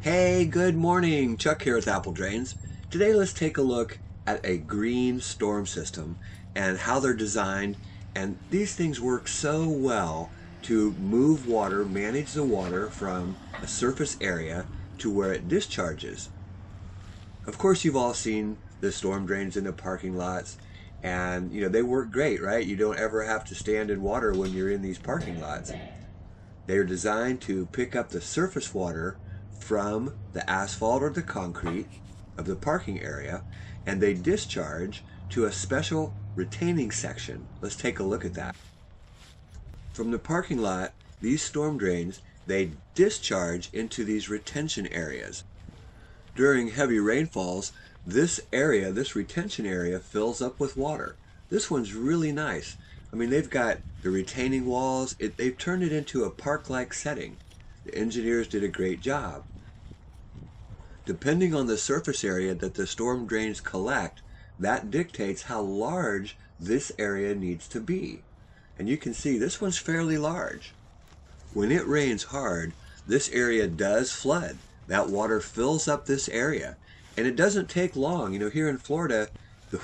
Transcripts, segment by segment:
Hey, good morning. Chuck here with Apple Drains. Today let's take a look at a green storm system and how they're designed. And these things work so well to move water, manage the water from a surface area to where it discharges. Of course, you've all seen the storm drains in the parking lots, and they work great, right? You don't ever have to stand in water when you're in these parking lots. They're designed to pick up the surface water from the asphalt or the concrete of the parking area, and they discharge to a special retaining section. Let's take a look at that. From the parking lot, these storm drains, they discharge into these retention areas. During heavy rainfalls, this area, this retention area, fills up with water. This one's really nice. I mean, they've got the retaining walls. They've turned it into a park-like setting. The engineers did a great job. Depending on the surface area that the storm drains collect, that dictates how large this area needs to be. And you can see this one's fairly large. When it rains hard, this area does flood. That water fills up this area. And it doesn't take long. Here in Florida,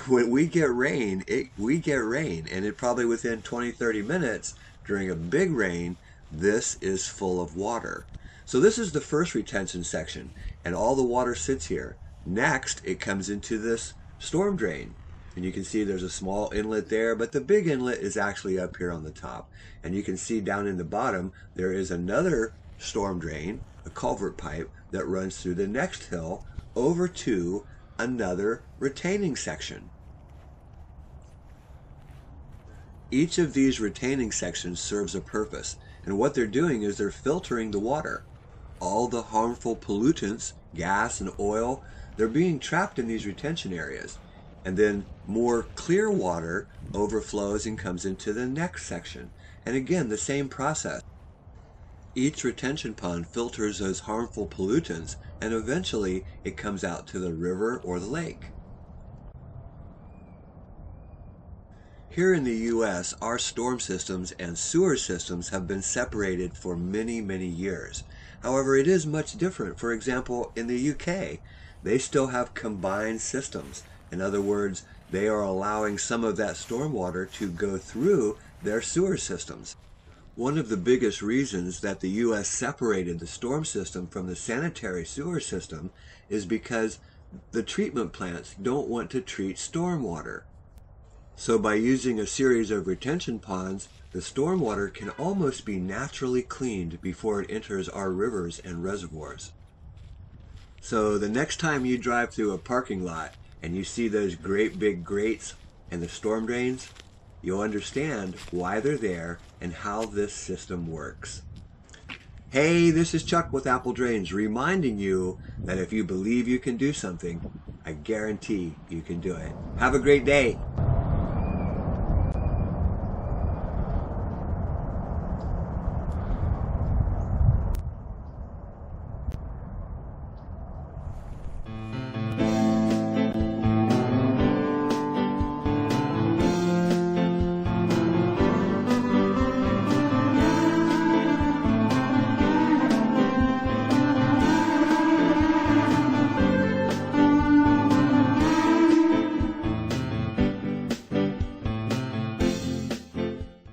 when we get rain, and it probably within 20-30 minutes during a big rain, this is full of water. So this is the first retention section, and all the water sits here. Next, it comes into this storm drain. And you can see there's a small inlet there, but the big inlet is actually up here on the top. And you can see down in the bottom, there is another storm drain, a culvert pipe, that runs through the next hill over to another retaining section. Each of these retaining sections serves a purpose, and what they're doing is they're filtering the water. All the harmful pollutants, gas and oil, they're being trapped in these retention areas, and then more clear water overflows and comes into the next section. And again, the same process. Each retention pond filters those harmful pollutants, and eventually it comes out to the river or the lake. Here in the U.S., our storm systems and sewer systems have been separated for many, many years. However, it is much different. For example, in the UK, they still have combined systems. In other words, they are allowing some of that stormwater to go through their sewer systems. One of the biggest reasons that the U.S. separated the storm system from the sanitary sewer system is because the treatment plants don't want to treat stormwater. So by using a series of retention ponds, the stormwater can almost be naturally cleaned before it enters our rivers and reservoirs. So the next time you drive through a parking lot and you see those great big grates and the storm drains, you'll understand why they're there and how this system works. Hey, this is Chuck with Apple Drains, reminding you that if you believe you can do something, I guarantee you can do it. Have a great day.